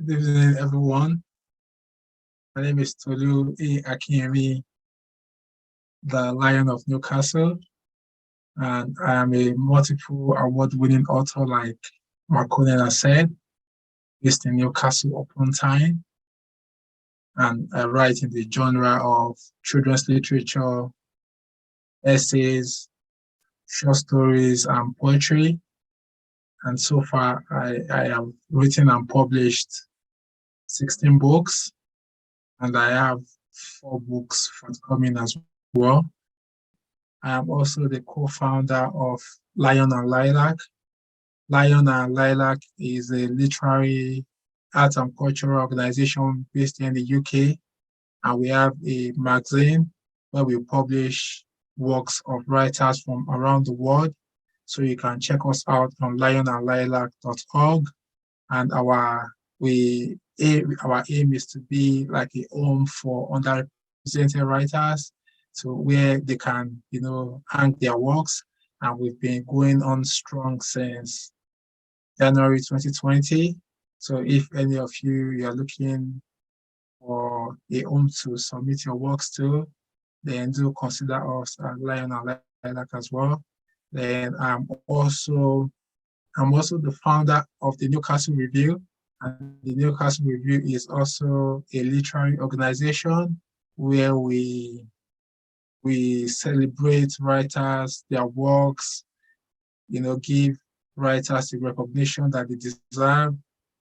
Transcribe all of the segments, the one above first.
Good evening, everyone. My name is Tolu A. Akinyemi, the Lion of Newcastle, and I am a multiple award-winning author, like Makonnen has said, based in Newcastle upon Tyne, and I write in the genre of children's literature, essays, short stories, and poetry. And so far, I have written and published 16 books, and I have 4 books forthcoming as well. I am also the co-founder of Lion and Lilac. Lion and Lilac is a literary art and cultural organization based in the UK, and we have a magazine where we publish works of writers from around the world. So you can check us out on lionandlilac.org. And our aim is to be like a home for underrepresented writers, so where they can, hang their works. And we've been going on strong since January 2020. So if any of you are looking for a home to submit your works to, then do consider us at Lion and Lilac as well. Then I'm also the founder of the Newcastle Review, and the Newcastle Review is also a literary organization where we celebrate writers, their works, give writers the recognition that they deserve,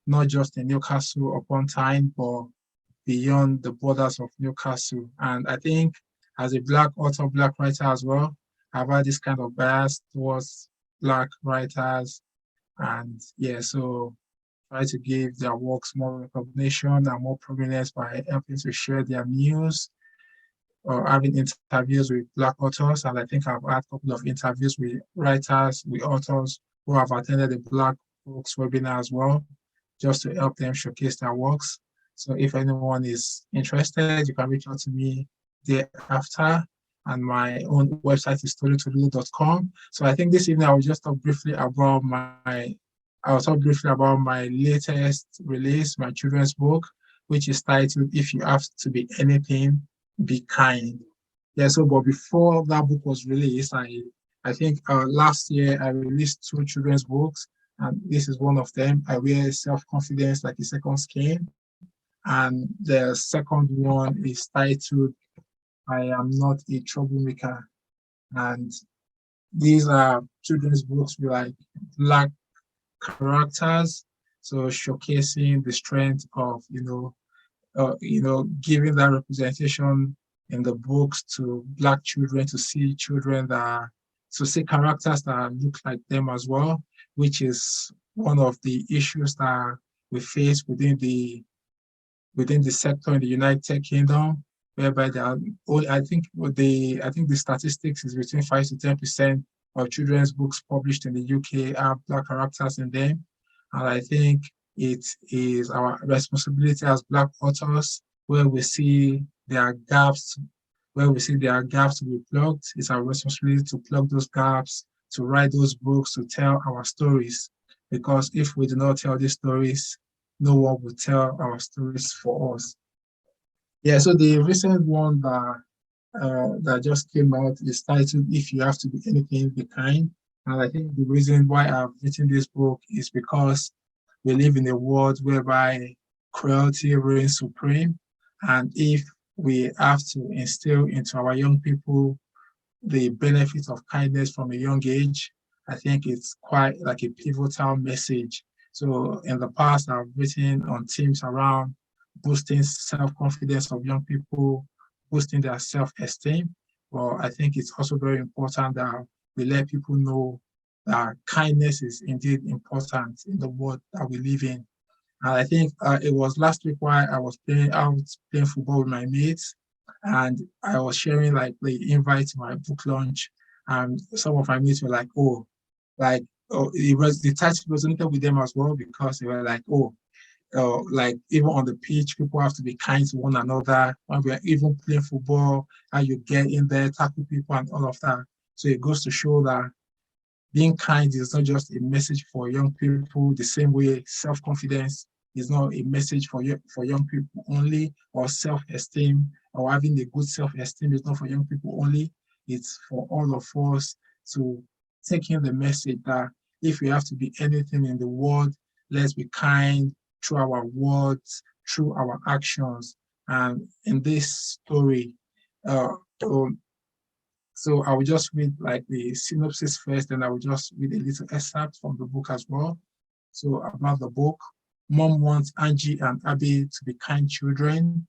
not just in Newcastle upon Tyne, but beyond the borders of Newcastle. And I think as a Black author, Black writer as well, I've had this kind of bias towards Black writers. And yeah, so try to give their works more recognition and more prominence by helping to share their news or having interviews with Black authors. And I think I've had a couple of interviews with writers, with authors who have attended the Black Books webinar as well, just to help them showcase their works. So if anyone is interested, you can reach out to me thereafter. And my own website is tolutolu.com. So I think this evening I'll talk briefly about my latest release, my children's book, which is titled "If You Have to Be Anything, Be Kind." Yeah. So, but before that book was released, I think last year I released 2 children's books, and this is one of them. I Wear Self-Confidence Like a Second Skin, and the second one is titled "I Am Not a Troublemaker." And these are children's books with like Black characters, so showcasing the strength of giving that representation in the books to Black children, to see characters that look like them as well, which is one of the issues that we face within the sector in the United Kingdom, whereby there are I think the statistics is between 5 to 10% of children's books published in the UK have Black characters in them. And I think it is our responsibility as Black authors, where we see there are gaps to be plugged. It's our responsibility to plug those gaps, to write those books, to tell our stories. Because if we do not tell these stories, no one will tell our stories for us. Yeah, so the recent one that just came out is titled "If You Have to Be Anything, Be Kind." And I think the reason why I've written this book is because we live in a world whereby cruelty reigns supreme. And if we have to instill into our young people the benefit of kindness from a young age, I think it's quite like a pivotal message. So in the past, I've written on themes around boosting self-confidence of young people, boosting their self-esteem. Well, I think it's also very important that we let people know that kindness is indeed important in the world that we live in. And I think it was last week while I was playing football with my mates, and I was sharing like the invite to my book launch, and some of my mates were like, it was the title resonated with them as well, because they were like, like even on the pitch, people have to be kind to one another. When we're even playing football, how you get in there, tackle people and all of that. So it goes to show that being kind is not just a message for young people, the same way self-confidence It's not a message for young people only, or self-esteem, or having a good self-esteem is not for young people only. It's for all of us to take in the message that if we have to be anything in the world, let's be kind through our words, through our actions. And in this story, uh, um, so I will just read like the synopsis first, and I will just read a little excerpt from the book as well. So about the book, Mom wants Angie and Abby to be kind children.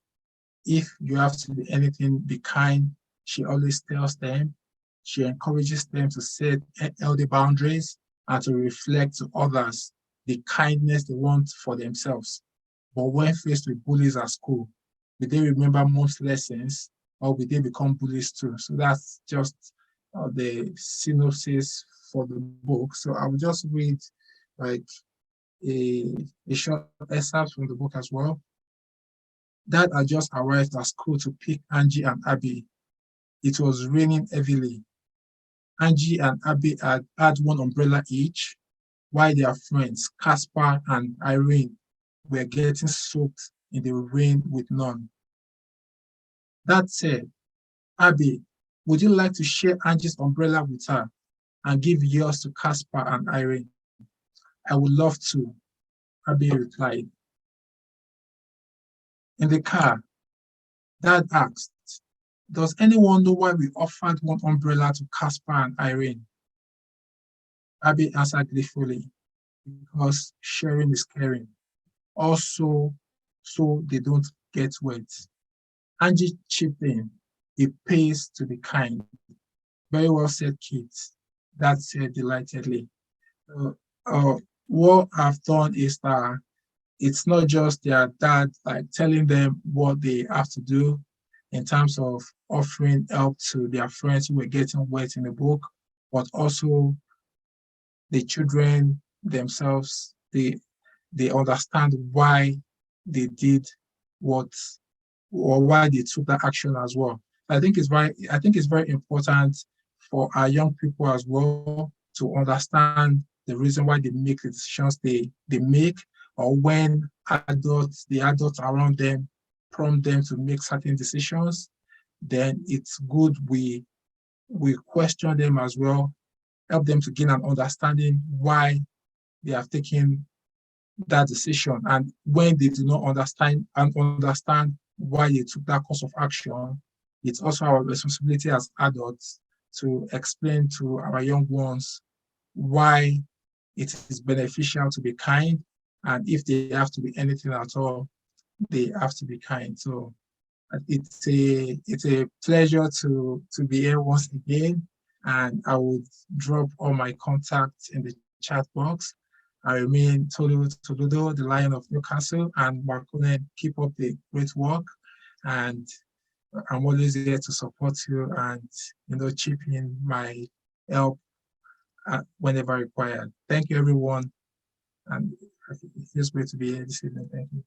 If you have to be anything, be kind. She always tells them. She encourages them to set healthy boundaries and to reflect to others the kindness they want for themselves. But when faced with bullies at school, will they remember most lessons, or will they become bullies too? So that's just the synopsis for the book. So I will just read like a, a short excerpt from the book as well. Dad had just arrived at school to pick Angie and Abby. It was raining heavily. Angie and Abby had one umbrella each, while their friends, Caspar and Irene, were getting soaked in the rain with none. That said, Abby, would you like to share Angie's umbrella with her and give yours to Caspar and Irene? I would love to, Abby replied. In the car, Dad asked, does anyone know why we offered one umbrella to Caspar and Irene? Abby answered gleefully, because sharing is caring. Also, so they don't get wet. Angie chipped in, it pays to be kind. Very well said, kids. Dad said delightedly. Uh, what I've done is that it's not just their dad like telling them what they have to do in terms of offering help to their friends who were getting wet in the book, but also the children themselves, they understand why they did what, or why they took that action as well. I think it's very important for our young people as well to understand the reason why they make the decisions they make, or when the adults around them prompt them to make certain decisions, then it's good we question them as well, help them to gain an understanding why they have taken that decision. And when they do not understand why they took that course of action, it's also our responsibility as adults to explain to our young ones why it is beneficial to be kind. And if they have to be anything at all, they have to be kind. So it's a pleasure to be here once again. And I would drop all my contacts in the chat box. I remain Tolu Toludo, the Lion of Newcastle, and Makonnen, keep up the great work. And I'm always here to support you and chip in my help whenever required. Thank you, everyone, and it feels great to be here this evening. Thank you.